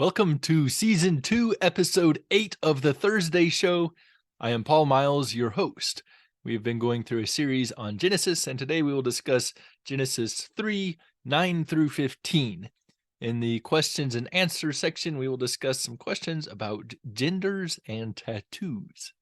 Welcome to Season 2, Episode 8 of the Thursday Show. I am Paul Miles, your host. We've been going through a series on Genesis, and today we will discuss Genesis 3, 9 through 15. In the questions and answers section, we will discuss some questions about genders and tattoos.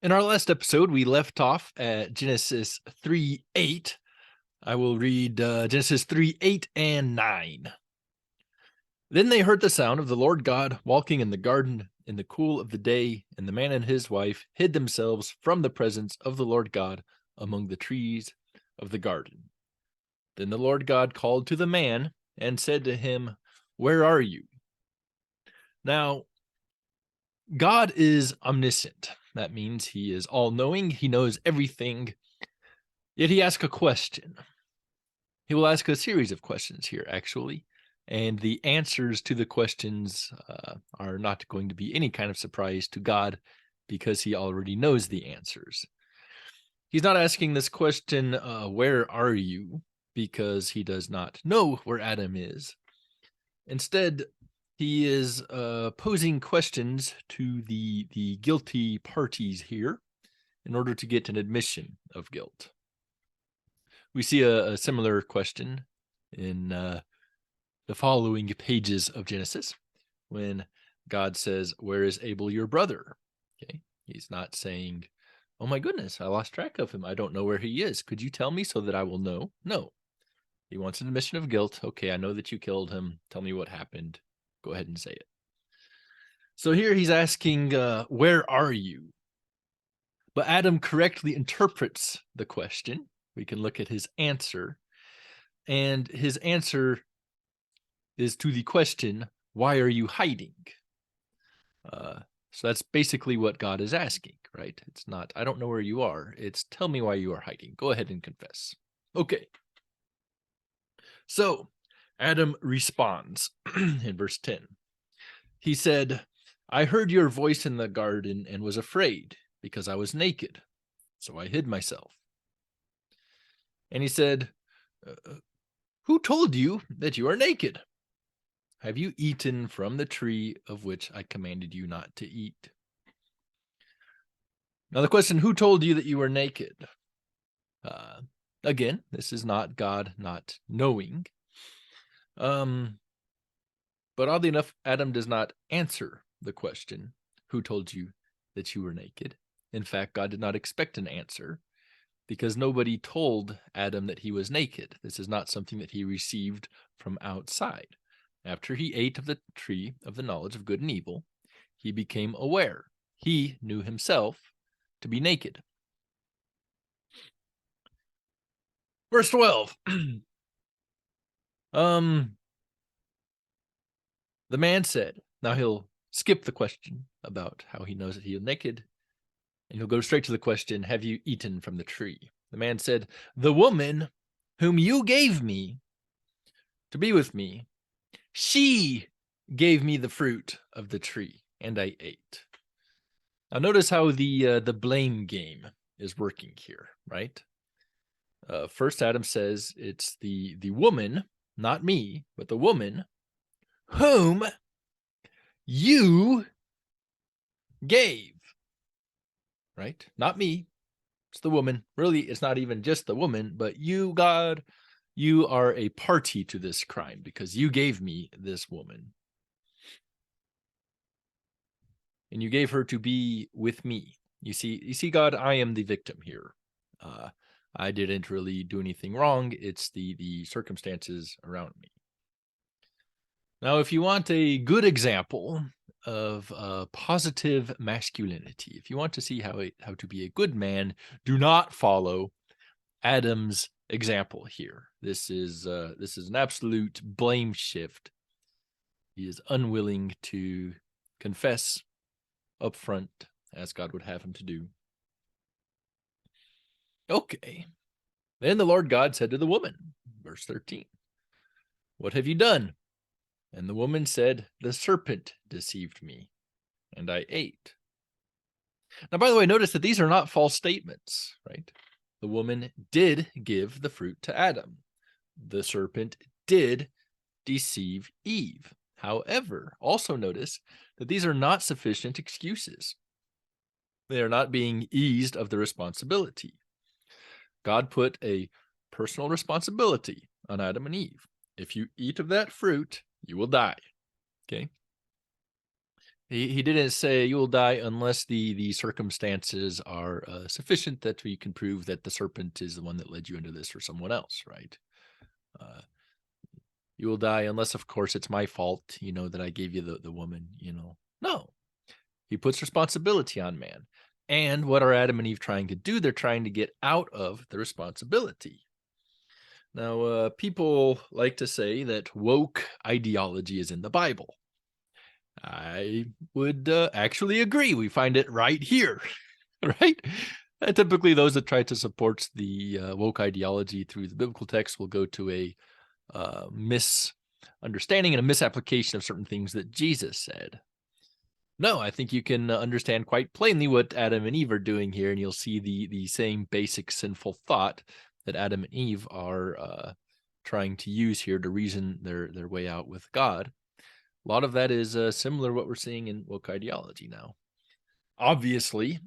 In our last episode, we left off at Genesis 3:8. I will read Genesis 3:8 and 9. Then they heard the sound of the Lord God walking in the garden in the cool of the day, and the man and his wife hid themselves from the presence of the Lord God among the trees of the garden. Then the Lord God called to the man and said to him, "Where are you?" Now, God is omniscient. That means he is all-knowing. He knows everything. Yet he asks a question. He will ask a series of questions here, actually. And the answers to the questions are not going to be any kind of surprise to God because he already knows the answers. He's not asking this question, where are you? Because he does not know where Adam is. Instead, he is posing questions to the guilty parties here in order to get an admission of guilt. We see a similar question in the following pages of Genesis when God says, "Where is Abel, your brother?" Okay, he's not saying, "Oh my goodness, I lost track of him. I don't know where he is. Could you tell me so that I will know?" No, he wants an admission of guilt. Okay, I know that you killed him. Tell me what happened. Go ahead and say it. So here he's asking, where are you? But Adam correctly interprets the question. We can look at his answer. And his answer is to the question, why are you hiding? So that's basically what God is asking, right? It's not, I don't know where you are. It's, tell me why you are hiding. Go ahead and confess. Okay. So Adam responds in verse 10. He said, "I heard your voice in the garden and was afraid because I was naked. So I hid myself." And he said, "Who told you that you are naked? Have you eaten from the tree of which I commanded you not to eat?" Now the question, who told you that you were naked? Again, this is not God not knowing. But oddly enough, Adam does not answer the question, who told you that you were naked? In fact, God did not expect an answer because nobody told Adam that he was naked. This is not something that he received from outside. After he ate of the tree of the knowledge of good and evil, he became aware. He knew himself to be naked. Verse 12. The man said, now he'll skip the question about how he knows that he is naked, and he'll go straight to the question, have you eaten from the tree? The man said, the woman whom you gave me to be with me, she gave me the fruit of the tree, and I ate. Now notice how the blame game is working here, right? First, Adam says it's the woman, not me, but the woman whom you gave, right? Not me. It's the woman. Really, it's not even just the woman, but you, God, you are a party to this crime because you gave me this woman. And you gave her to be with me. You see, God, I am the victim here. I didn't really do anything wrong. It's the circumstances around me. Now, if you want a good example of positive masculinity, if you want to see how to be a good man, do not follow Adam's example here. This is an absolute blame shift. He is unwilling to confess up front as God would have him to do. Okay. Then the Lord God said to the woman, verse 13, what have you done? And the woman said, the serpent deceived me, and I ate. Now, by the way, notice that these are not false statements, right? The woman did give the fruit to Adam. The serpent did deceive Eve. However, also notice that these are not sufficient excuses. They are not being eased of the responsibility. God put a personal responsibility on Adam and Eve. If you eat of that fruit, you will die. Okay. He didn't say you will die unless the circumstances are sufficient that we can prove that the serpent is the one that led you into this or someone else, right? You will die unless, of course, it's my fault, that I gave you the woman, No. He puts responsibility on man. And what are Adam and Eve trying to do? They're trying to get out of the responsibility. Now, people like to say that woke ideology is in the Bible. I would actually agree. We find it right here, right? And typically, those that try to support the woke ideology through the biblical text will go to a misunderstanding and a misapplication of certain things that Jesus said. No, I think you can understand quite plainly what Adam and Eve are doing here, and you'll see the same basic sinful thought that Adam and Eve are trying to use here to reason their way out with God. A lot of that is similar to what we're seeing in woke ideology now. Obviously,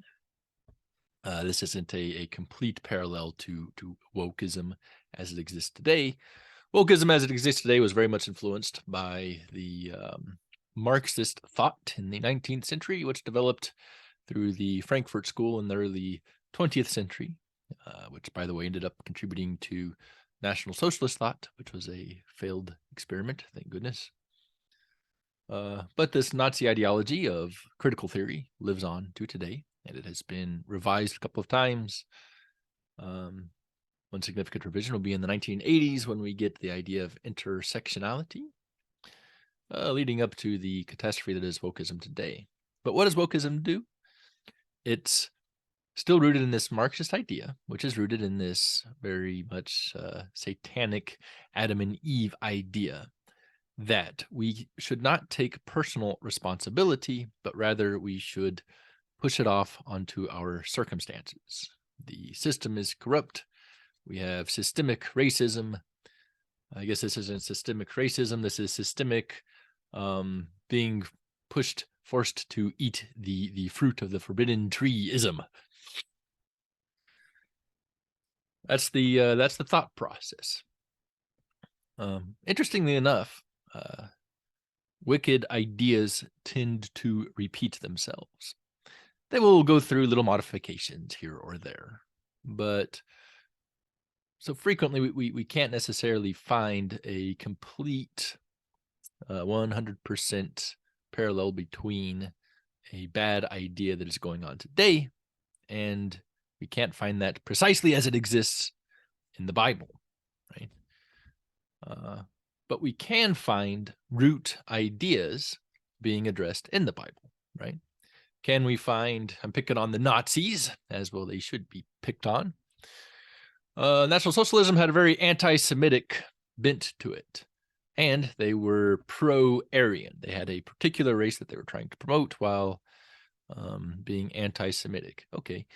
this isn't a complete parallel to wokeism as it exists today. Wokeism as it exists today was very much influenced by the Marxist thought in the 19th century, which developed through the Frankfurt School in the early 20th century, which, by the way, ended up contributing to National Socialist thought, which was a failed experiment, thank goodness. But this Nazi ideology of critical theory lives on to today, and it has been revised a couple of times. One significant revision will be in the 1980s when we get the idea of intersectionality, leading up to the catastrophe that is wokeism today. But what does wokeism do? It's still rooted in this Marxist idea, which is rooted in this very much satanic Adam and Eve idea that we should not take personal responsibility, but rather we should push it off onto our circumstances. The system is corrupt. We have systemic racism. I guess this isn't systemic racism. This is systemic being forced to eat the fruit of the forbidden tree-ism. That's the thought process. Interestingly enough, wicked ideas tend to repeat themselves. They will go through little modifications here or there, but so frequently we can't necessarily find a complete 100% parallel between a bad idea that is going on today, and we can't find that precisely as it exists in the Bible, right? But we can find root ideas being addressed in the Bible, right? Can we find, I'm picking on the Nazis, as well they should be picked on. National Socialism had a very anti-Semitic bent to it, and they were pro-Aryan. They had a particular race that they were trying to promote while being anti-Semitic. Okay,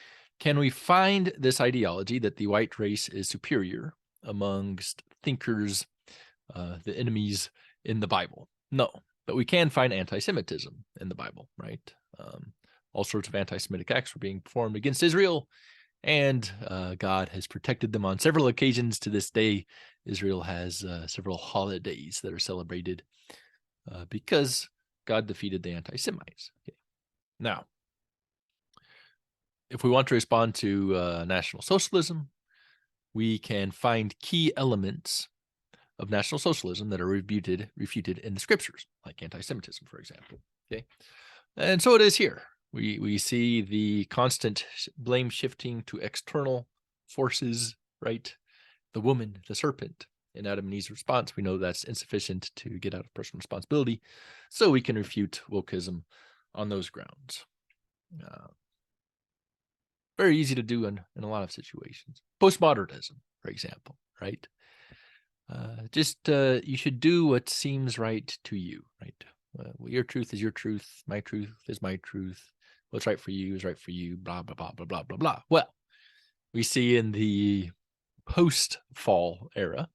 can we find this ideology that the white race is superior amongst thinkers, the enemies in the Bible? No, but we can find anti-Semitism in the Bible, right? All sorts of anti-Semitic acts were being performed against Israel, and God has protected them on several occasions. To this day, Israel has several holidays that are celebrated because God defeated the anti-Semites. Okay. Now, if we want to respond to National Socialism, we can find key elements of National Socialism that are refuted in the scriptures, like anti-Semitism, for example. Okay, and so it is here. We see the constant blame shifting to external forces, right? The woman, the serpent. In Adam and Eve's response, we know that's insufficient to get out of personal responsibility, so we can refute wokeism on those grounds. Very easy to do in a lot of situations. Postmodernism, for example, right? You should do what seems right to you, right? Your truth is your truth. My truth is my truth. what's right for you is right for you, blah, blah, blah, blah, blah, blah, blah. Well, we see in the post-fall era,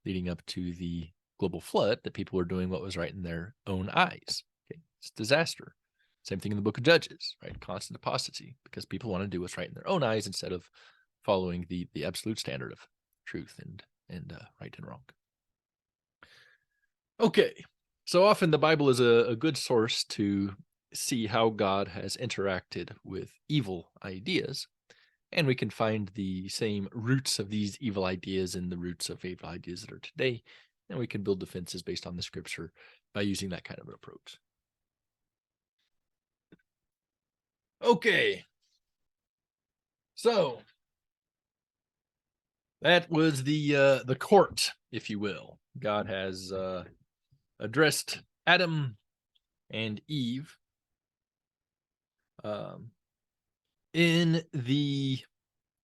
leading up to the global flood, that people were doing what was right in their own eyes. Okay? It's disaster. Same thing in the book of Judges, right? Constant apostasy, because people want to do what's right in their own eyes instead of following the absolute standard of truth and right and wrong. Okay, so often the Bible is a good source to see how God has interacted with evil ideas, and we can find the same roots of these evil ideas in the roots of evil ideas that are today, and we can build defenses based on the scripture by using that kind of an approach. Okay, so that was the court, if you will. God has addressed Adam and Eve in the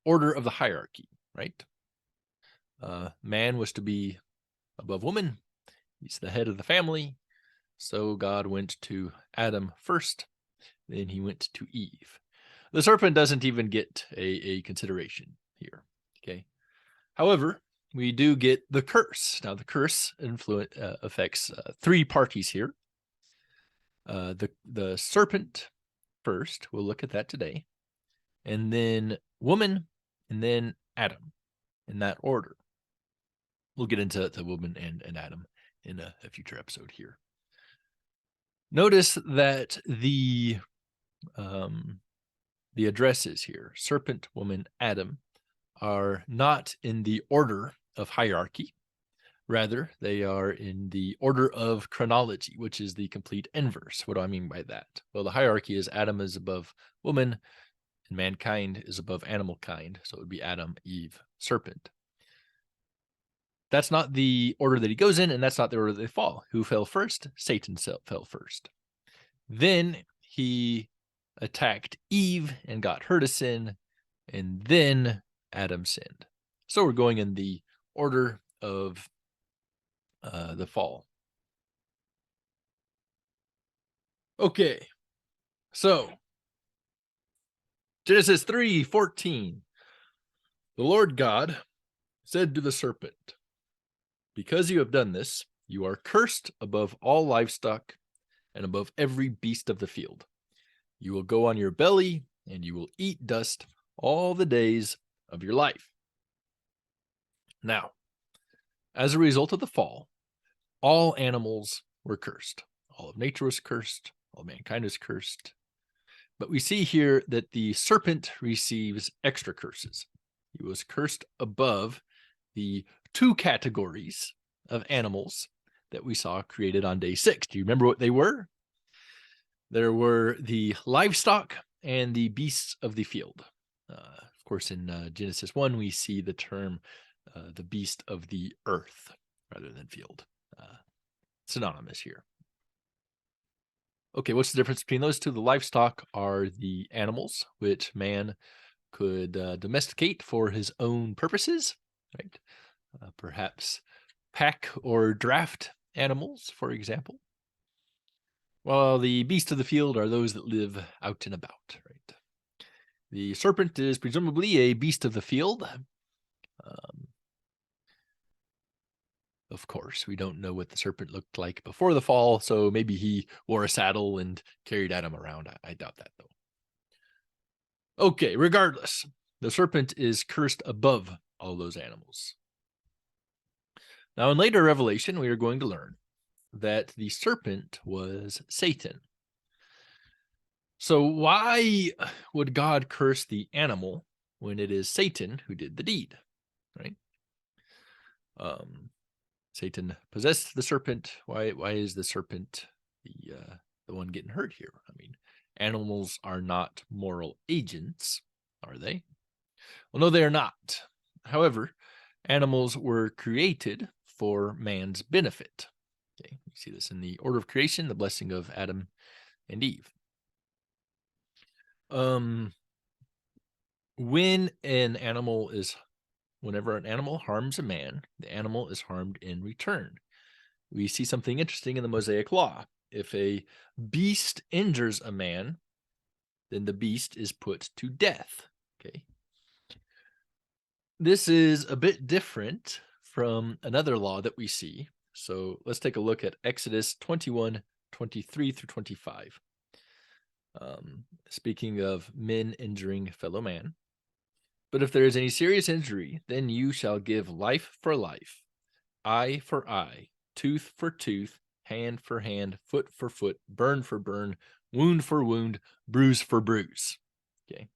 order of the hierarchy, right? Man was to be above woman. He's the head of the family. So God went to Adam first, then he went to Eve. The serpent doesn't even get a consideration here, okay? However, we do get the curse. Now, the curse affects three parties here. The serpent first, we'll look at that today, and then woman, and then Adam, in that order. We'll get into the woman and Adam in a future episode here. Notice that the addresses here, serpent, woman, Adam, are not in the order of hierarchy. Rather, they are in the order of chronology, which is the complete inverse. What do I mean by that? Well, the hierarchy is Adam is above woman, and mankind is above animal kind. So it would be Adam, Eve, serpent. That's not the order that he goes in, and that's not the order that they fall. Who fell first? Satan fell first. Then he attacked Eve and got her to sin, and then Adam sinned. So we're going in the order of the fall. Okay, so Genesis 3:14. The Lord God said to the serpent, because you have done this, you are cursed above all livestock and above every beast of the field. You will go on your belly, and you will eat dust all the days of your life. Now, as a result of the fall, all animals were cursed. All of nature was cursed. All mankind was cursed. But we see here that the serpent receives extra curses. He was cursed above the two categories of animals that we saw created on day 6. Do you remember what they were? There were the livestock and the beasts of the field. Of course, in Genesis 1, we see the term the beast of the earth rather than field. Synonymous here. Okay, what's the difference between those two? The livestock are the animals which man could domesticate for his own purposes, right? Perhaps pack or draft animals, for example. While the beasts of the field are those that live out and about, right? The serpent is presumably a beast of the field. Of course, we don't know what the serpent looked like before the fall, so maybe he wore a saddle and carried Adam around. I doubt that, though. Okay, regardless, the serpent is cursed above all those animals. Now, in later Revelation, we are going to learn that the serpent was Satan. So why would God curse the animal when it is Satan who did the deed, right? Satan possessed the serpent. Why is the serpent the one getting hurt here? I mean, animals are not moral agents, are they? Well, no, they are not. However, animals were created for man's benefit. Okay, you see this in the order of creation, the blessing of Adam and Eve. Whenever an animal harms a man, the animal is harmed in return. We see something interesting in the Mosaic Law. If a beast injures a man, then the beast is put to death. Okay. This is a bit different from another law that we see. So let's take a look at Exodus 21, 23 through 25. Speaking of men injuring fellow man. But if there is any serious injury, then you shall give life for life, eye for eye, tooth for tooth, hand for hand, foot for foot, burn for burn, wound for wound, bruise for bruise. Okay.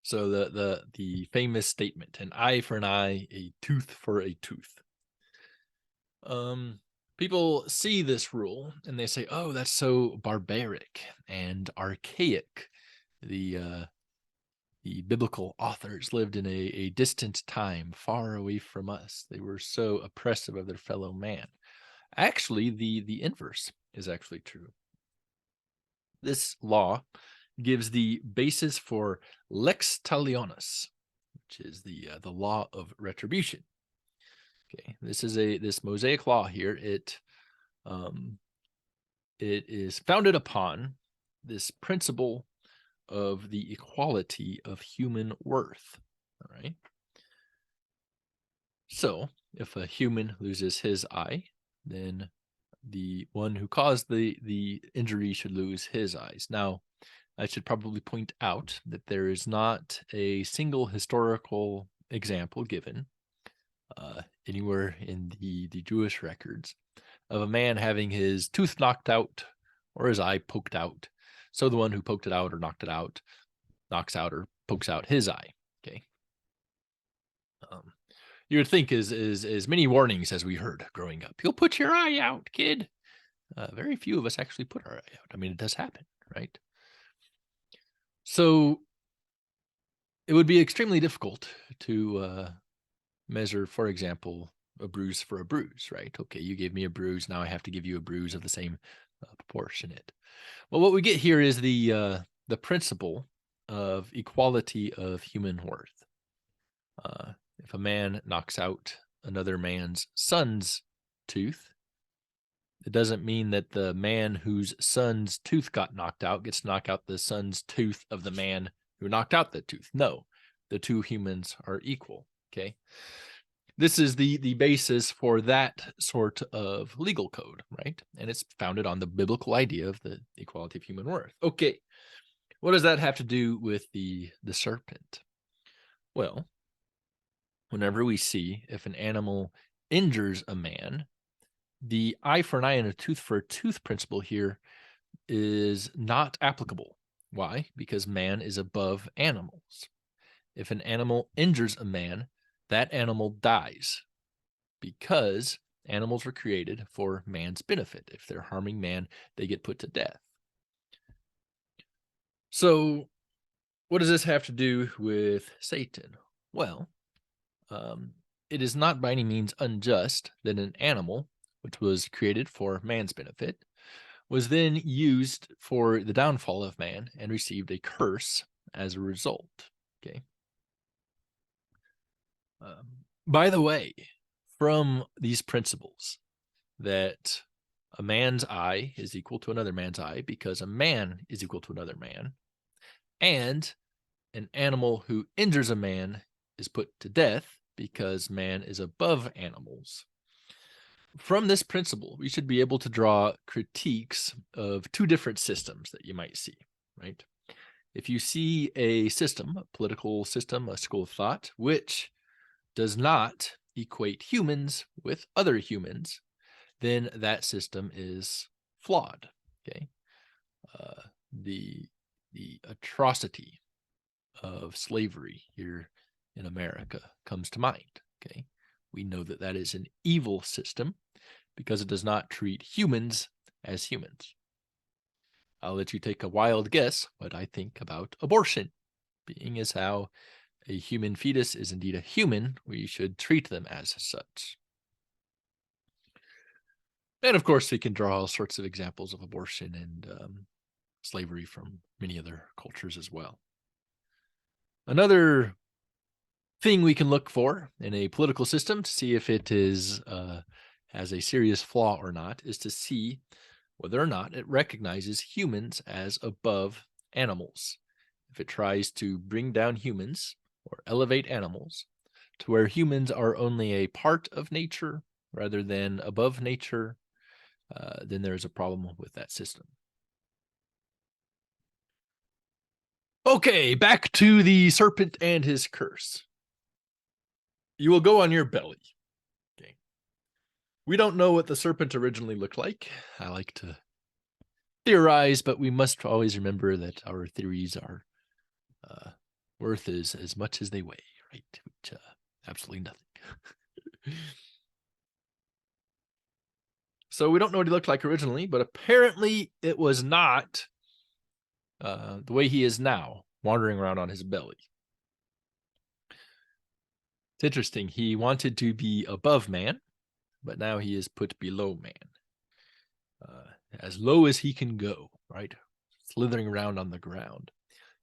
So the famous statement, an eye for an eye, a tooth for a tooth. People see this rule and they say, "Oh, that's so barbaric and archaic." The biblical authors lived in a distant time, far away from us. They were so oppressive of their fellow man. Actually, the inverse is actually true. This law gives the basis for lex talionis, which is the law of retribution. Okay, this Mosaic law here. It is founded upon this principle of the equality of human worth. All right. So if a human loses his eye, then the one who caused the injury should lose his eyes. Now, I should probably point out that there is not a single historical example given anywhere in the Jewish records of a man having his tooth knocked out or his eye poked out. So the one who poked it out or knocked it out knocks out or pokes out his eye. Okay. You would think as many warnings as we heard growing up. You'll put your eye out, kid. Very few of us actually put our eye out. I mean, it does happen, right? So it would be extremely difficult to measure, for example, a bruise for a bruise, right? Okay, you gave me a bruise. Now I have to give you a bruise of the same proportionate. Well, what we get here is the principle of equality of human worth. If a man knocks out another man's son's tooth, it doesn't mean that the man whose son's tooth got knocked out gets to knock out the son's tooth of the man who knocked out the tooth. No, the two humans are equal. Okay. This is the basis for that sort of legal code, right? And it's founded on the biblical idea of the equality of human worth. Okay. What does that have to do with the serpent? Well, whenever we see if an animal injures a man, the eye for an eye and a tooth for a tooth principle here is not applicable. Why? Because man is above animals. If an animal injures a man, that animal dies because animals were created for man's benefit. If they're harming man, they get put to death. So what does this have to do with Satan? Well, it is not by any means unjust that an animal, which was created for man's benefit, was then used for the downfall of man and received a curse as a result. Okay. By the way, from these principles that a man's eye is equal to another man's eye because a man is equal to another man, and an animal who injures a man is put to death because man is above animals. From this principle, we should be able to draw critiques of two different systems that you might see, right? If you see a system, a political system, a school of thought, which does not equate humans with other humans, then that system is flawed. Okay, the atrocity of slavery here in America comes to mind. Okay, we know that that is an evil system because it does not treat humans as humans. I'll let you take a wild guess what I think about abortion, being as how a human fetus is indeed a human, we should treat them as such. And of course, we can draw all sorts of examples of abortion and slavery from many other cultures as well. Another thing we can look for in a political system to see if it is has a serious flaw or not is to see whether or not it recognizes humans as above animals. If it tries to bring down humans or elevate animals to where humans are only a part of nature rather than above nature, then there's a problem with that system. Okay, back to the serpent and his curse. You will go on your belly. Okay. We don't know what the serpent originally looked like. I like to theorize, but we must always remember that our theories are worth as much as they weigh, right? Which absolutely nothing. So we don't know what he looked like originally, but apparently it was not the way he is now, wandering around on his belly. It's interesting. He wanted to be above man, but now he is put below man. As low as he can go, right? Slithering around on the ground.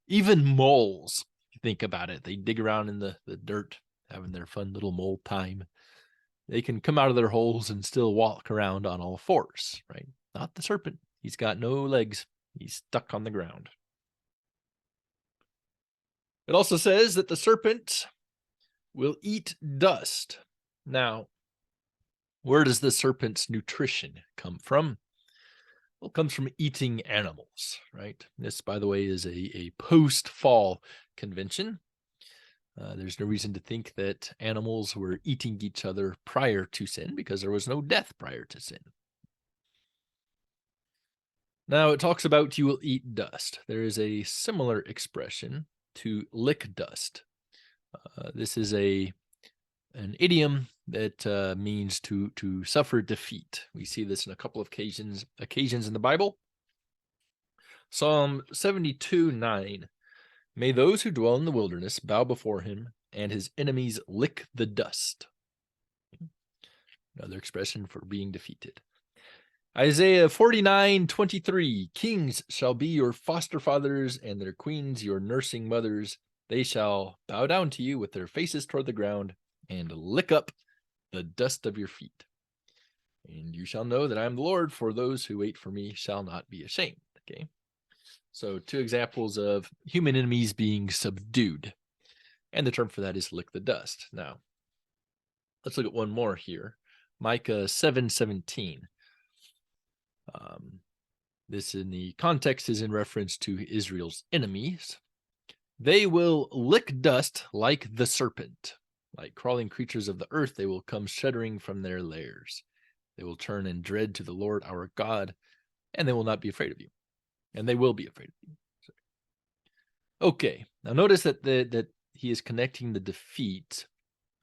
Even moles, if you think about it, they dig around in the dirt, having their fun little mole time. They can come out of their holes and still walk around on all fours, right? Not the serpent. He's got no legs. He's stuck on the ground. It also says that the serpent will eat dust. Now, where does the serpent's nutrition come from? Well, it comes from eating animals, right? This, by the way, is a post-fall convention. There's no reason to think that animals were eating each other prior to sin because there was no death prior to sin. Now, it talks about you will eat dust. There is a similar expression to lick dust. This is an idiom that means to suffer defeat. We see this in a couple of occasions in the Bible. Psalm 72:9. May those who dwell in the wilderness bow before him, and his enemies lick the dust. Another expression for being defeated. Isaiah 49:23. Kings shall be your foster fathers, and their queens your nursing mothers. They shall bow down to you with their faces toward the ground and lick up the dust of your feet. And you shall know that I am the Lord, for those who wait for me shall not be ashamed. Okay. So 2 examples of human enemies being subdued. And the term for that is lick the dust. Now, let's look at one more here. Micah 7:17. This in the context is in reference to Israel's enemies. They will lick dust like the serpent. Like crawling creatures of the earth, they will come shuddering from their lairs. They will turn in dread to the Lord our God, and they will not be afraid of you. And they will be afraid of you. Okay, now notice that he is connecting the defeat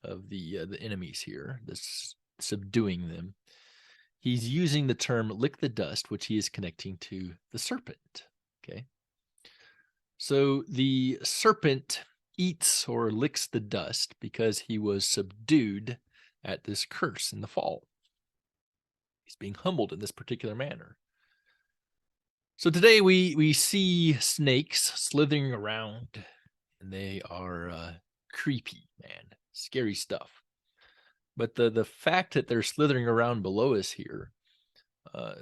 of the enemies here, this subduing them. He's using the term lick the dust, which he is connecting to the serpent. Okay. So the serpent eats or licks the dust because he was subdued at this curse in the fall. He's being humbled in this particular manner. So today we see snakes slithering around, and they are creepy, man, scary stuff. But the fact that they're slithering around below us here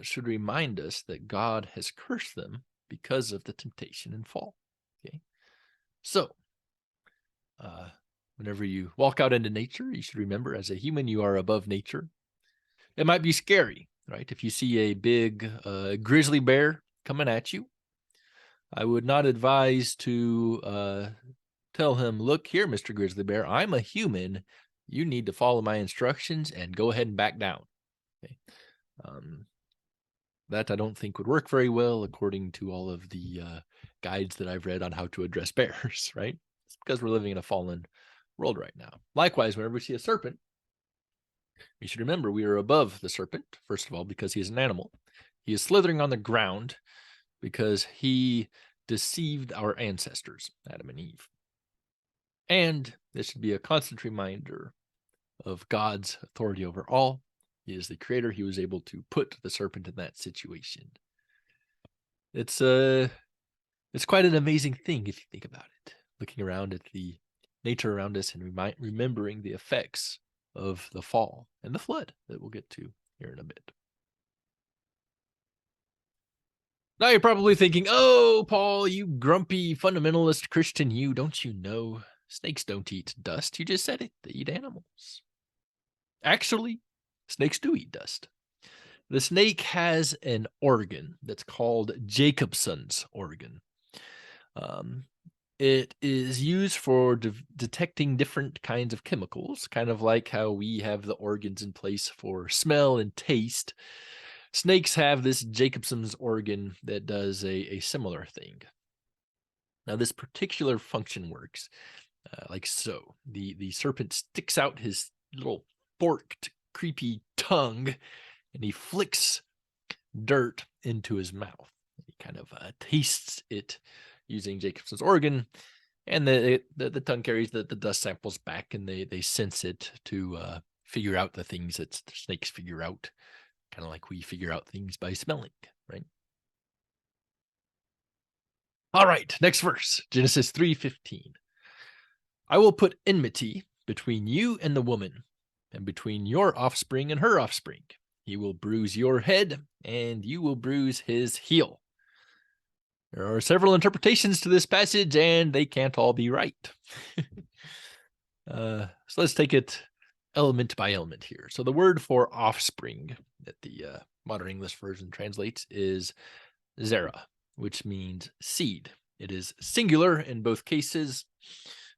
should remind us that God has cursed them because of the temptation and fall. Okay, so whenever you walk out into nature, you should remember, as a human, you are above nature. It might be scary, right? If you see a big grizzly bear coming at you, I would not advise to tell him, look here, Mr. Grizzly Bear, I'm a human. You need to follow my instructions and go ahead and back down. Okay. That I don't think would work very well according to all of the guides that I've read on how to address bears, right? It's because we're living in a fallen world right now. Likewise, whenever we see a serpent, we should remember we are above the serpent, first of all, because he is an animal. He is slithering on the ground because he deceived our ancestors, Adam and Eve. And this should be a constant reminder of God's authority over all. He is the creator. He was able to put the serpent in that situation. It's quite an amazing thing if you think about it. Looking around at the nature around us and remembering the effects of the fall and the flood that we'll get to here in a bit. Now you're probably thinking, oh, Paul, you grumpy fundamentalist Christian, don't you know snakes don't eat dust? You just said it. They eat animals. Actually, snakes do eat dust. The snake has an organ that's called Jacobson's organ. It is used for detecting different kinds of chemicals, kind of like how we have the organs in place for smell and taste. Snakes have this Jacobson's organ that does a similar thing. Now, this particular function works like so. The serpent sticks out his little forked, creepy tongue, and he flicks dirt into his mouth. He kind of tastes it using Jacobson's organ, and the tongue carries the dust samples back, and they sense it to figure out the things that snakes figure out, kind of like we figure out things by smelling, right? All right, next verse, Genesis 3:15. I will put enmity between you and the woman, and between your offspring and her offspring. He will bruise your head, and you will bruise his heel. There are several interpretations to this passage, and they can't all be right. So let's take it element by element here. So the word for offspring that the modern English version translates is zera, which means seed. It is singular in both cases,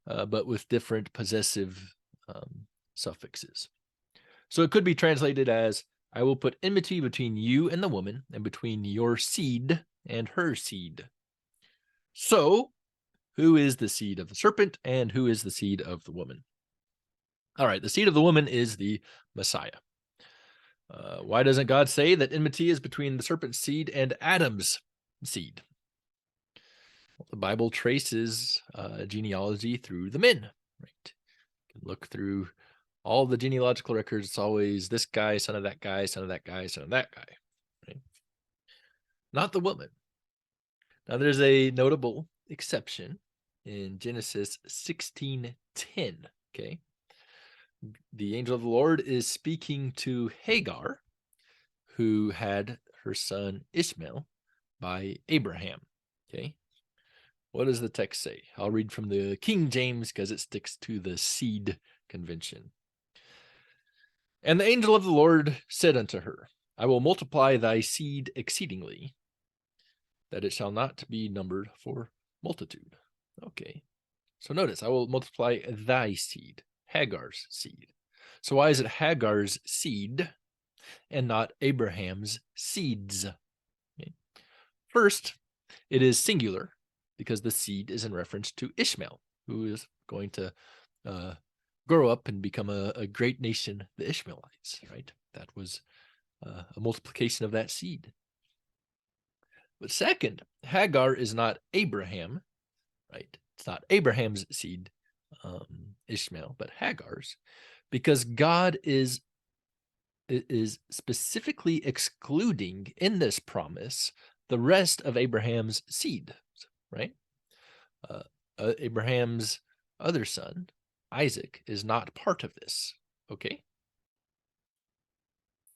but with different possessive suffixes. So it could be translated as, I will put enmity between you and the woman, and between your seed and her seed. So, who is the seed of the serpent, and who is the seed of the woman? All right, the seed of the woman is the Messiah. Why doesn't God say that enmity is between the serpent's seed and Adam's seed? Well, the Bible traces genealogy through the men, right? You can look through all the genealogical records. It's always this guy, son of that guy, son of that guy, son of that guy, right? Not the woman. Now, there's a notable exception in Genesis 16:10, okay? The angel of the Lord is speaking to Hagar, who had her son Ishmael by Abraham, okay? What does the text say? I'll read from the King James because it sticks to the seed convention. And the angel of the Lord said unto her, I will multiply thy seed exceedingly, that it shall not be numbered for multitude. Okay. So notice, I will multiply thy seed, Hagar's seed. So why is it Hagar's seed and not Abraham's seeds? Okay. First, it is singular because the seed is in reference to Ishmael, who is going to grow up and become a great nation, the Ishmaelites, right? That was a multiplication of that seed. But second, Hagar is not Abraham, right? It's not Abraham's seed, Ishmael, but Hagar's, because God is specifically excluding in this promise the rest of Abraham's seed, right? Abraham's other son, Isaac, is not part of this, okay?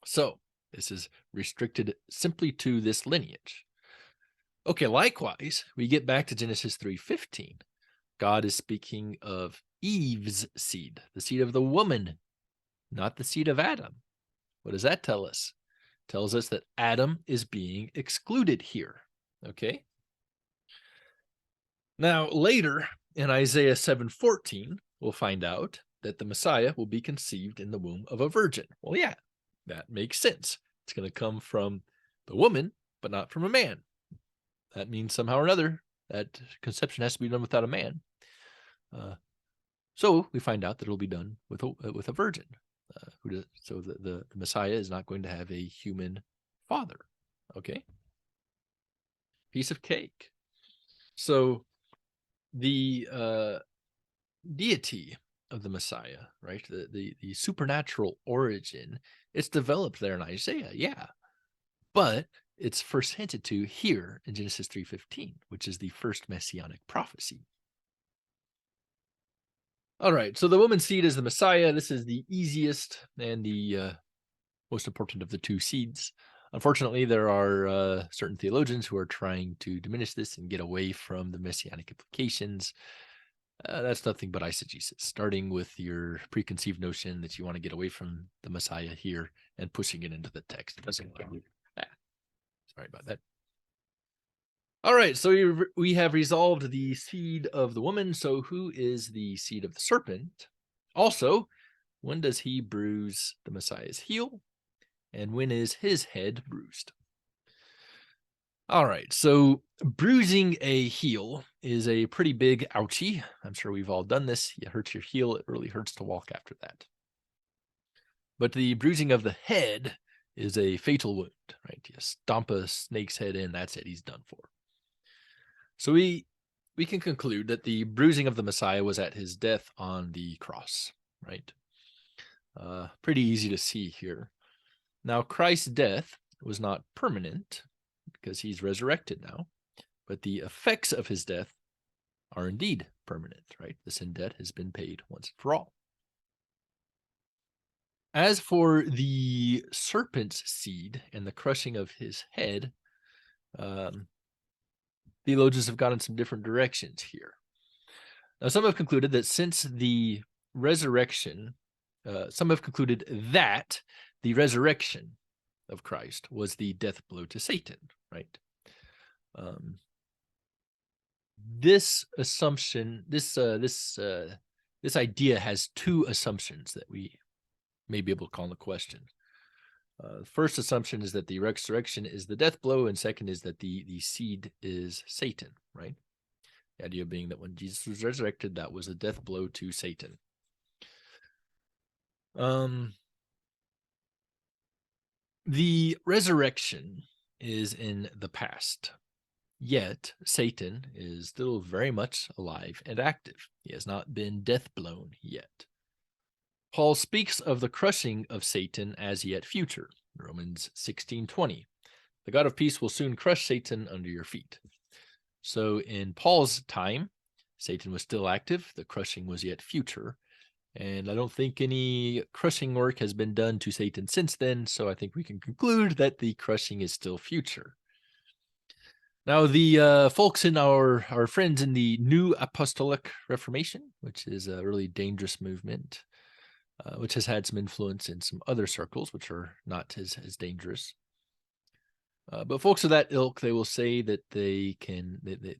So this is restricted simply to this lineage. Okay, likewise, we get back to Genesis 3:15. God is speaking of Eve's seed, the seed of the woman, not the seed of Adam. What does that tell us? It tells us that Adam is being excluded here, okay? Now, later in Isaiah 7:14, we'll find out that the Messiah will be conceived in the womb of a virgin. Well, yeah, that makes sense. It's going to come from the woman, but not from a man. That means somehow or another that conception has to be done without a man. So we find out that it'll be done with a virgin. So the Messiah is not going to have a human father. Okay, piece of cake. So the deity of the Messiah, right? The supernatural origin, it's developed there in Isaiah, yeah, but it's first hinted to here in Genesis 3:15, which is the first messianic prophecy. All right, so the woman's seed is the Messiah. This is the easiest and the most important of the two seeds. Unfortunately, there are certain theologians who are trying to diminish this and get away from the messianic implications. That's nothing but eisegesis, starting with your preconceived notion that you want to get away from the Messiah here and pushing it into the text. It doesn't work. Sorry about that. All right, so we have resolved the seed of the woman. So who is the seed of the serpent? Also, when does he bruise the Messiah's heel? And when is his head bruised? All right, so bruising a heel is a pretty big ouchie. I'm sure we've all done this. You hurt your heel, it really hurts to walk after that. But the bruising of the head is a fatal wound, right? You stomp a snake's head in, that's it, he's done for. So we can conclude that the bruising of the Messiah was at his death on the cross, right? Pretty easy to see here. Now, Christ's death was not permanent because he's resurrected now, but the effects of his death are indeed permanent, right? The sin debt has been paid once and for all. As for the serpent's seed and the crushing of his head, theologians have gone in some different directions here. Now, some have concluded that since the resurrection, some have concluded that the resurrection of Christ was the death blow to Satan, right? This assumption, this idea has two assumptions that we may be able to call into question. The first assumption is that the resurrection is the death blow, and second is that the seed is Satan, right? The idea being that when Jesus was resurrected, that was a death blow to Satan. The resurrection is in the past, yet Satan is still very much alive and active. He has not been death blown yet. Paul speaks of the crushing of Satan as yet future. Romans 16:20. The God of peace will soon crush Satan under your feet. So in Paul's time, Satan was still active. The crushing was yet future. And I don't think any crushing work has been done to Satan since then. So I think we can conclude that the crushing is still future. Now, the folks in our friends in the New Apostolic Reformation, which is a really dangerous movement, which has had some influence in some other circles, which are not as dangerous. But folks of that ilk, they will say that they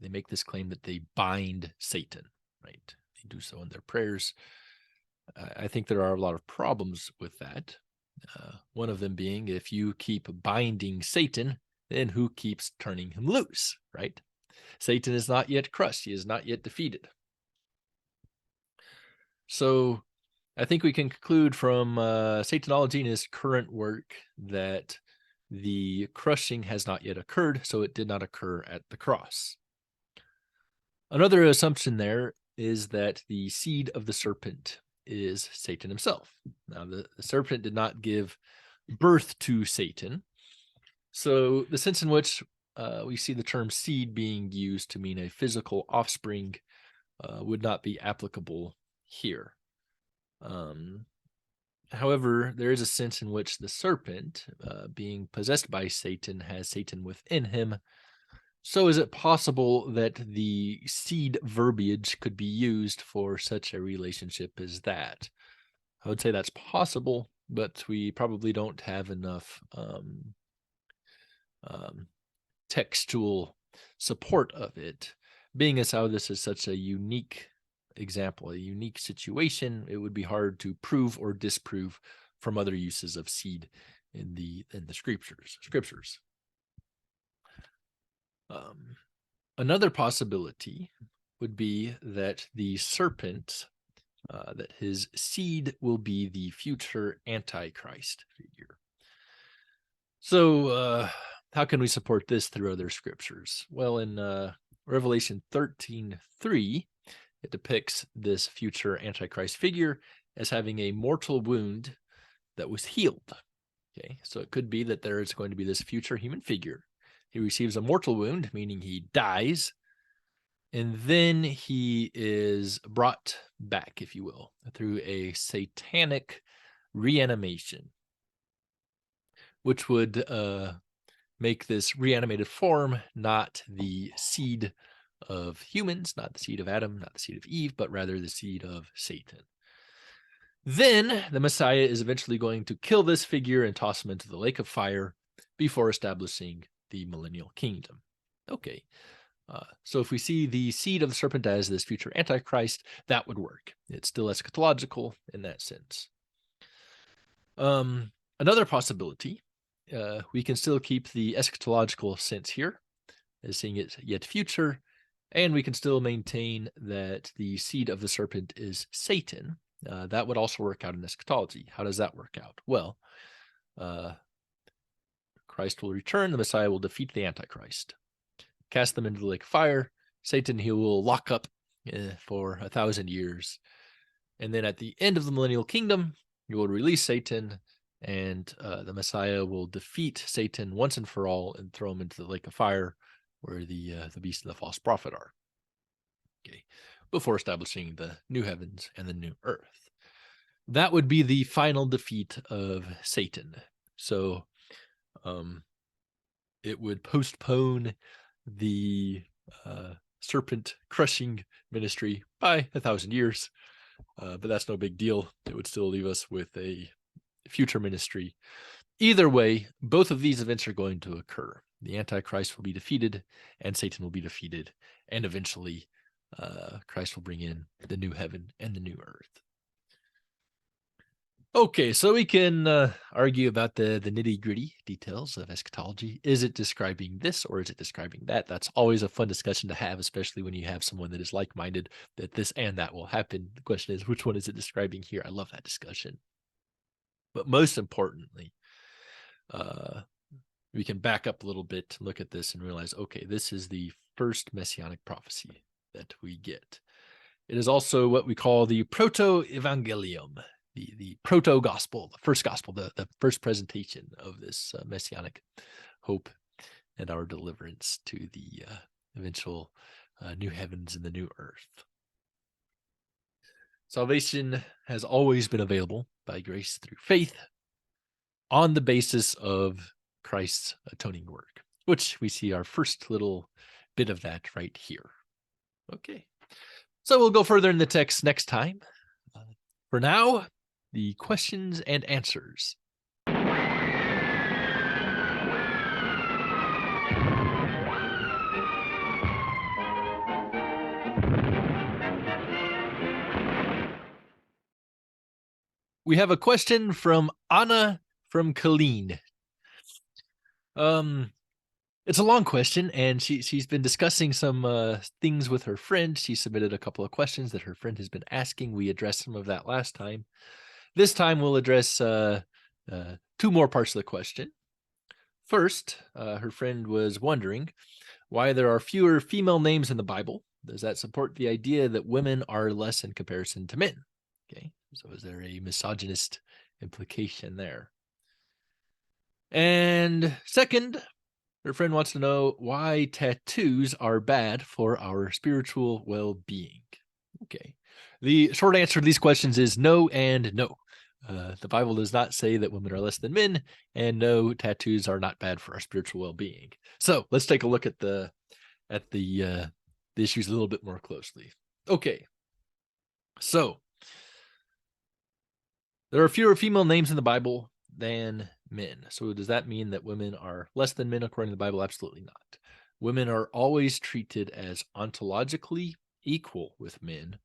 make this claim that they bind Satan, right? They do so in their prayers. I think there are a lot of problems with that. One of them being, if you keep binding Satan, then who keeps turning him loose, right? Satan is not yet crushed. He is not yet defeated. So I think we can conclude from Satanology and his current work that the crushing has not yet occurred, so it did not occur at the cross. Another assumption there is that the seed of the serpent is Satan himself. Now, the serpent did not give birth to Satan, so the sense in which we see the term seed being used to mean a physical offspring would not be applicable here. However, there is a sense in which the serpent, being possessed by Satan, has Satan within him. So is it possible that the seed verbiage could be used for such a relationship as that? I would say that's possible, but we probably don't have enough textual support of it. Being as how this is such a unique example, a unique situation, it would be hard to prove or disprove from other uses of seed in the scriptures. Another possibility would be that the serpent, that his seed will be the future Antichrist figure. So how can we support this through other scriptures? Well, in Revelation 13:3, it depicts this future Antichrist figure as having a mortal wound that was healed. Okay, so it could be that there is going to be this future human figure. He receives a mortal wound, meaning he dies, and then he is brought back, if you will, through a satanic reanimation. which would make this reanimated form not the seed of humans, not the seed of Adam, not the seed of Eve, but rather the seed of Satan. Then the Messiah is eventually going to kill this figure and toss him into the lake of fire before establishing the millennial kingdom. Okay, so if we see the seed of the serpent as this future Antichrist, that would work. It's still eschatological in that sense. Another possibility, we can still keep the eschatological sense here, as seeing it yet future, and we can still maintain that the seed of the serpent is Satan. That would also work out in eschatology. How does that work out? Well, Christ will return, the Messiah will defeat the Antichrist, cast them into the lake of fire. Satan he will lock up for 1,000 years. And then at the end of the millennial kingdom, he will release Satan, and the Messiah will defeat Satan once and for all and throw him into the lake of fire where the beast and the false prophet are. Okay, before establishing the new heavens and the new earth. That would be the final defeat of Satan. So it would postpone the serpent crushing ministry by 1,000 years, but that's no big deal. It would still leave us with a future ministry. Either way, both of these events are going to occur. The Antichrist will be defeated, and Satan will be defeated, and eventually Christ will bring in the new heaven and the new earth. Okay, so we can argue about the nitty-gritty details of eschatology. Is it describing this or is it describing that? That's always a fun discussion to have, especially when you have someone that is like-minded, that this and that will happen. The question is, which one is it describing here? I love that discussion. But most importantly, we can back up a little bit, look at this and realize, okay, this is the first messianic prophecy that we get. It is also what we call the proto-evangelium, the proto-gospel, the first gospel, the first presentation of this messianic hope and our deliverance to the eventual new heavens and the new earth. Salvation has always been available by grace through faith on the basis of Christ's atoning work, which we see our first little bit of that right here. Okay, so we'll go further in the text next time. For now, the questions and answers. We have a question from Anna from Colleen. It's a long question, and she's been discussing some things with her friend. She submitted a couple of questions that her friend has been asking. We addressed some of that last time. This time we'll address two more parts of the question. First, her friend was wondering why there are fewer female names in the Bible. Does that support the idea that women are less in comparison to men? Okay, so is there a misogynist implication there? And second, her friend wants to know why tattoos are bad for our spiritual well-being. Okay, the short answer to these questions is no and no. The Bible does not say that women are less than men, and no, tattoos are not bad for our spiritual well-being. So let's take a look at the issues a little bit more closely. Okay, so there are fewer female names in the Bible than men. So does that mean that women are less than men according to the Bible? Absolutely not. Women are always treated as ontologically equal with men,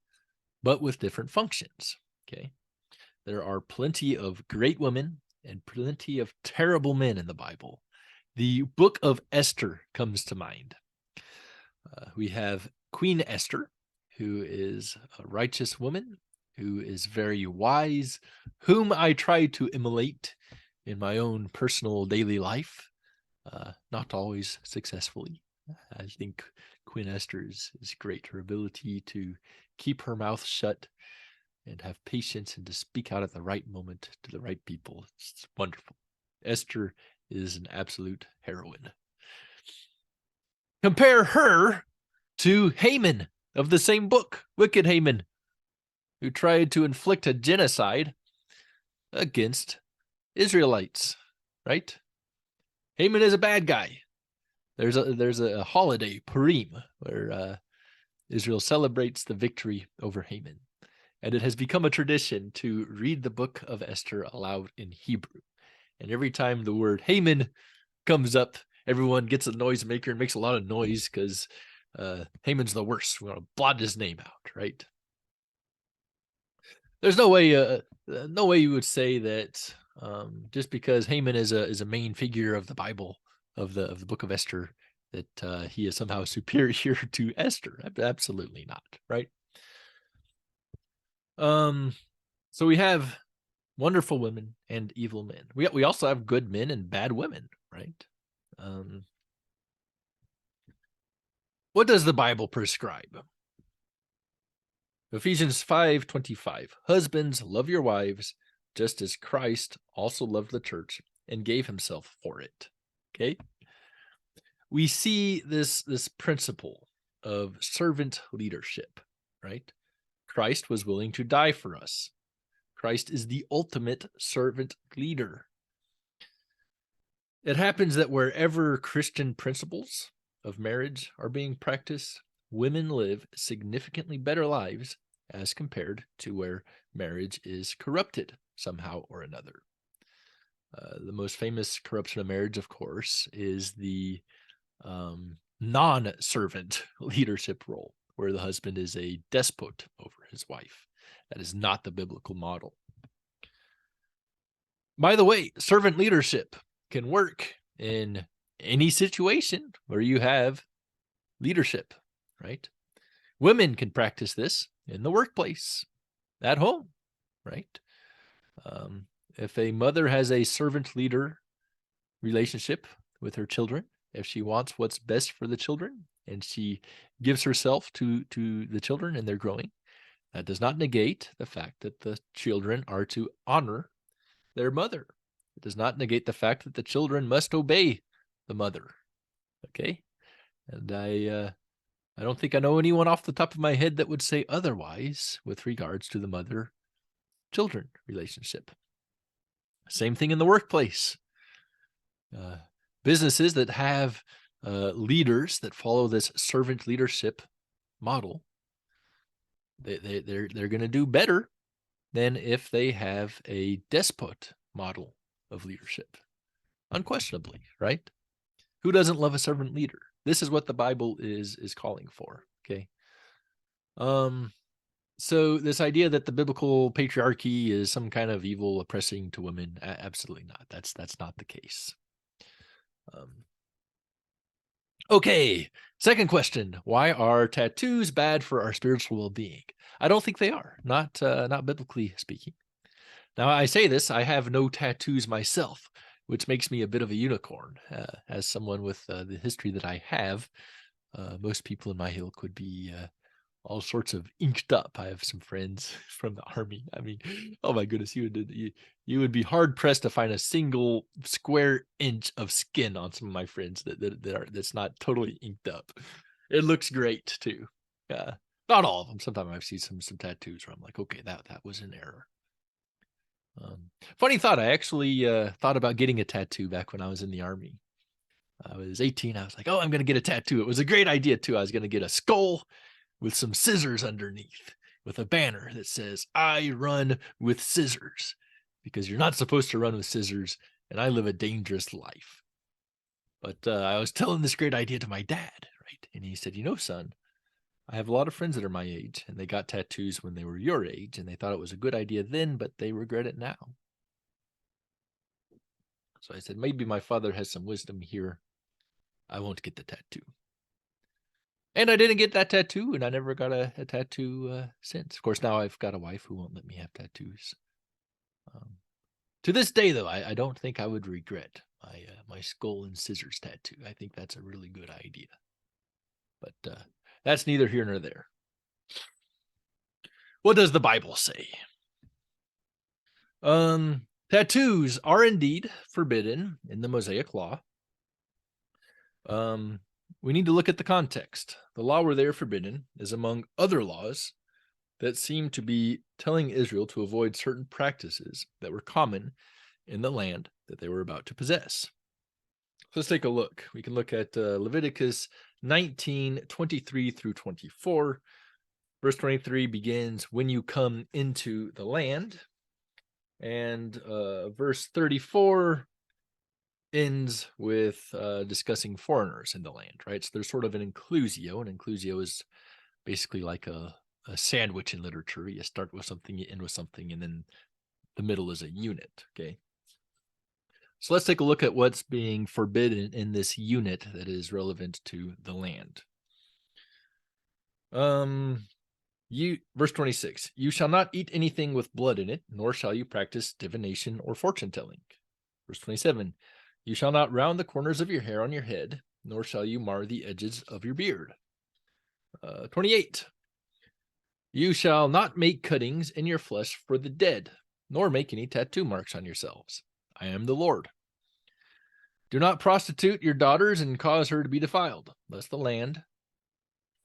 but with different functions. Okay. There are plenty of great women and plenty of terrible men in the Bible. The book of Esther comes to mind. We have Queen Esther, who is a righteous woman, who is very wise, whom I try to emulate in my own personal daily life, not always successfully. I think Queen Esther is great. Her ability to keep her mouth shut and have patience and to speak out at the right moment to the right people. It's wonderful. Esther is an absolute heroine. Compare her to Haman of the same book, wicked Haman, who tried to inflict a genocide against Israelites, right? Haman is a bad guy. There's a holiday, Purim, where Israel celebrates the victory over Haman. And it has become a tradition to read the book of Esther aloud in Hebrew. And every time the word Haman comes up, everyone gets a noisemaker and makes a lot of noise because Haman's the worst. We're going to blot his name out, right? There's no way you would say that just because Haman is a main figure of the Bible, of the book of Esther, that he is somehow superior to Esther. Absolutely not, right? So we have wonderful women and evil men. We also have good men and bad women, right? What does the Bible prescribe? Ephesians 5:25. Husbands, love your wives, just as Christ also loved the church and gave himself for it. Okay? We see this principle of servant leadership, right? Christ was willing to die for us. Christ is the ultimate servant leader. It happens that wherever Christian principles of marriage are being practiced, women live significantly better lives as compared to where marriage is corrupted somehow or another. The most famous corruption of marriage, of course, is the non-servant leadership role, where the husband is a despot over his wife. That is not the biblical model. By the way, servant leadership can work in any situation where you have leadership, right? Women can practice this in the workplace, at home, right? If a mother has a servant leader relationship with her children, if she wants what's best for the children and she gives herself to the children and they're growing, that does not negate the fact that the children are to honor their mother. It does not negate the fact that the children must obey the mother. Okay? And I don't think I know anyone off the top of my head that would say otherwise with regards to the mother-children relationship. Same thing in the workplace. Businesses that have leaders that follow this servant leadership model, they're going to do better than if they have a despot model of leadership. Unquestionably, right? Who doesn't love a servant leader? This is what the Bible is calling for. Okay. So this idea that the biblical patriarchy is some kind of evil oppressing to women, absolutely not. That's not the case. Okay, second question. Why are tattoos bad for our spiritual well-being? I don't think they are, not biblically speaking. Now, I say this, I have no tattoos myself, which makes me a bit of a unicorn. As someone with the history that I have, most people in my ilk could be all sorts of inked up. I have some friends from the army. I mean, oh my goodness, you would be hard pressed to find a single square inch of skin on some of my friends that's not totally inked up. It looks great too. Not all of them. Sometimes I've seen some tattoos where I'm like, okay, that was an error. Funny thought. I actually thought about getting a tattoo back when I was in the army. I was 18. I was like, oh, I'm going to get a tattoo. It was a great idea too. I was going to get a skull with some scissors underneath, with a banner that says, I run with scissors, because you're not supposed to run with scissors, and I live a dangerous life. But I was telling this great idea to my dad, right? And he said, you know, son, I have a lot of friends that are my age, and they got tattoos when they were your age, and they thought it was a good idea then, but they regret it now. So I said, maybe my father has some wisdom here. I won't get the tattoo. And I didn't get that tattoo, and I never got a tattoo since. Of course, now I've got a wife who won't let me have tattoos. To this day, though, I don't think I would regret my skull and scissors tattoo. I think that's a really good idea. But that's neither here nor there. What does the Bible say? Tattoos are indeed forbidden in the Mosaic Law. We need to look at the context. The law where they are forbidden is among other laws that seem to be telling Israel to avoid certain practices that were common in the land that they were about to possess. Let's take a look. We can look at Leviticus 19:23 through 24. Verse 23 begins, when you come into the land. And verse 34 ends with discussing foreigners in the land, right? So there's sort of an inclusio. An inclusio is basically like a sandwich in literature. You start with something, you end with something, and then the middle is a unit, okay? So let's take a look at what's being forbidden in this unit that is relevant to the land. Verse 26, you shall not eat anything with blood in it, nor shall you practice divination or fortune telling. Verse 27, you shall not round the corners of your hair on your head, nor shall you mar the edges of your beard. 28, you shall not make cuttings in your flesh for the dead, nor make any tattoo marks on yourselves. I am the Lord. Do not prostitute your daughters and cause her to be defiled, lest the land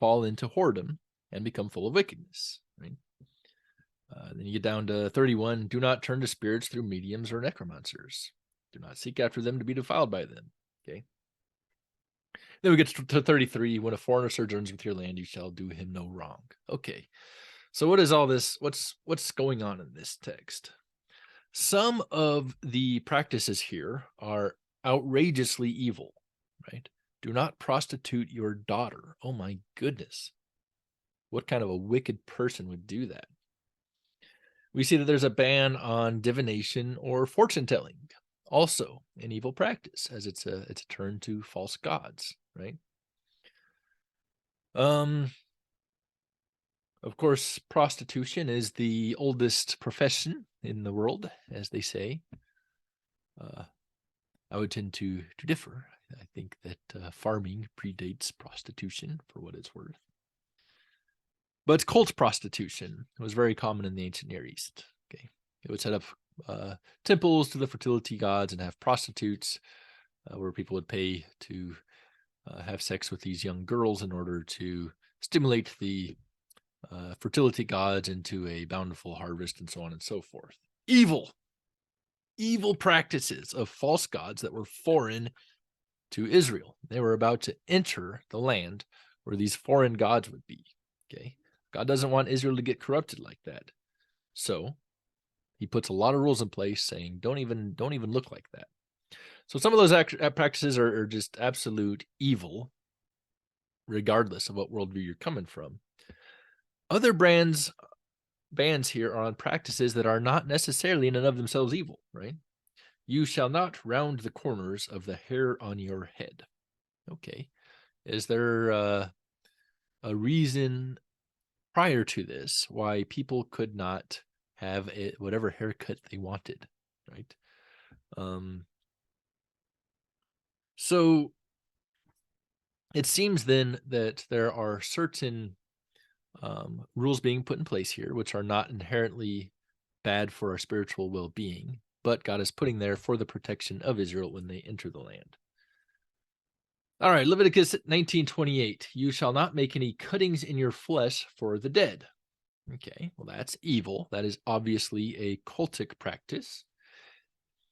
fall into whoredom and become full of wickedness. Right? Then you get down to 31. Do not turn to spirits through mediums or necromancers. Do not seek after them to be defiled by them. Okay. Then we get to 33. When a foreigner sojourns with your land, you shall do him no wrong. Okay. So what is all this? What's going on in this text? Some of the practices here are outrageously evil, right? Do not prostitute your daughter. Oh my goodness. What kind of a wicked person would do that? We see that there's a ban on divination or fortune telling, also an evil practice, as it's a turn to false gods, right? Of course, prostitution is the oldest profession in the world, as they say. I would tend to differ. I think that farming predates prostitution, for what it's worth. But cult prostitution was very common in the ancient Near East. Okay, it would set up temples to the fertility gods and have prostitutes where people would pay to have sex with these young girls in order to stimulate the fertility gods into a bountiful harvest and so on and so forth. Evil practices of false gods that were foreign to Israel. They were about to enter the land where these foreign gods would be. Okay, God doesn't want Israel to get corrupted like that. So he puts a lot of rules in place saying, don't even look like that. So some of those practices are just absolute evil, regardless of what worldview you're coming from. Other bans here are on practices that are not necessarily in and of themselves evil, right? You shall not round the corners of the hair on your head. Okay. Is there a reason prior to this why people could not have whatever haircut they wanted, right? So it seems then that there are certain rules being put in place here, which are not inherently bad for our spiritual well-being, but God is putting there for the protection of Israel when they enter the land. All right, Leviticus 19:28. You shall not make any cuttings in your flesh for the dead. Okay, well, that's evil. That is obviously a cultic practice.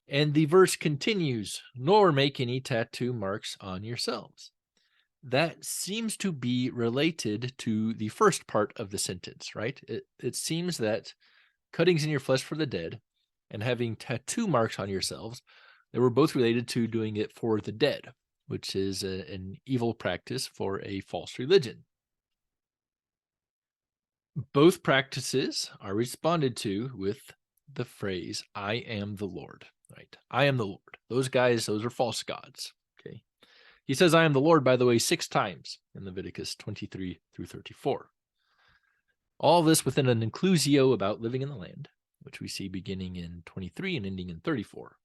And the verse continues, nor make any tattoo marks on yourselves. That seems to be related to the first part of the sentence, right? It seems that cuttings in your flesh for the dead and having tattoo marks on yourselves, they were both related to doing it for the dead, which is an evil practice for a false religion. Both practices are responded to with the phrase, I am the Lord, right? I am the Lord. Those guys, those are false gods, okay? He says, I am the Lord, by the way, 6 times in Leviticus 23 through 34. All this within an inclusio about living in the land, which we see beginning in 23 and ending in 34.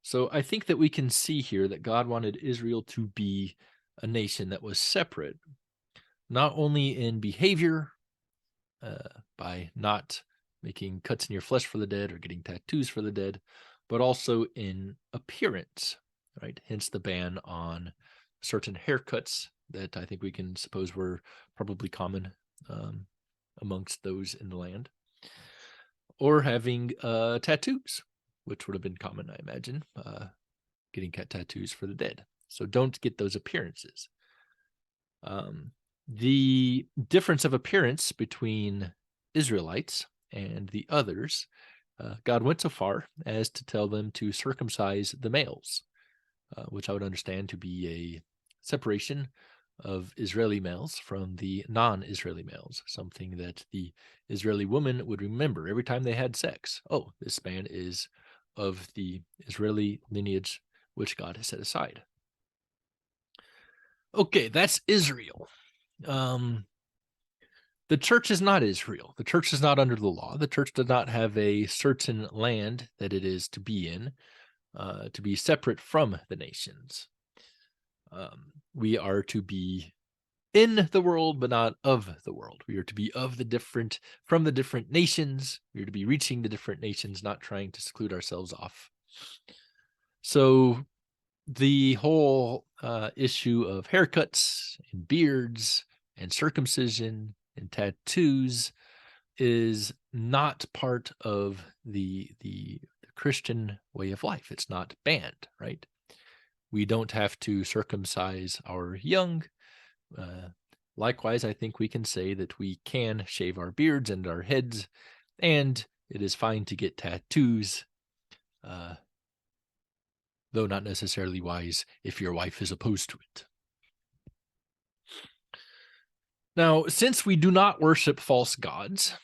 So I think that we can see here that God wanted Israel to be a nation that was separate, not only in behavior, by not making cuts in your flesh for the dead or getting tattoos for the dead, but also in appearance, right? Hence the ban on certain haircuts that I think we can suppose were probably common amongst those in the land, or having tattoos, which would have been common, I imagine, getting tattoos for the dead. So don't get those appearances. The difference of appearance between Israelites and the others, God went so far as to tell them to circumcise the males, which I would understand to be a separation of Israeli males from the non-Israeli males, something that the Israeli woman would remember every time they had sex. Oh, this man is of the Israeli lineage which God has set aside. Okay, that's Israel. The church is not Israel. The church is not under the law. The church does not have a certain land that it is to be in, to be separate from the nations. We are to be in the world, but not of the world. We are to be from the different nations. We are to be reaching the different nations, not trying to seclude ourselves off. So the whole issue of haircuts and beards and circumcision and tattoos is not part of the Christian way of life. It's not banned, right? We don't have to circumcise our young. Likewise, I think we can say that we can shave our beards and our heads, and it is fine to get tattoos, though not necessarily wise if your wife is opposed to it. Now, since we do not worship false gods,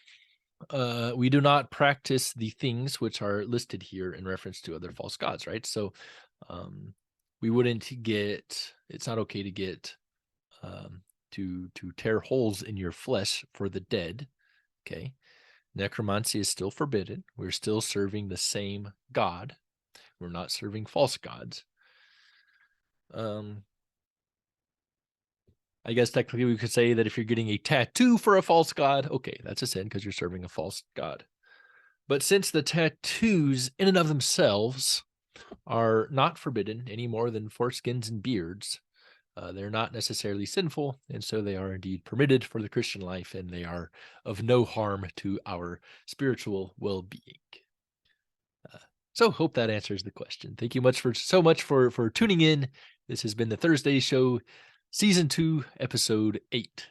we do not practice the things which are listed here in reference to other false gods, right? So we wouldn't it's not okay to get, to tear holes in your flesh for the dead, okay? Necromancy is still forbidden. We're still serving the same God. We're not serving false gods. I guess technically we could say that if you're getting a tattoo for a false god, okay, that's a sin because you're serving a false god. But since the tattoos in and of themselves are not forbidden any more than foreskins and beards, they're not necessarily sinful, and so they are indeed permitted for the Christian life, and they are of no harm to our spiritual well-being. So hope that answers the question. Thank you so much for tuning in. This has been the Thursday Show, Season 2, Episode 8.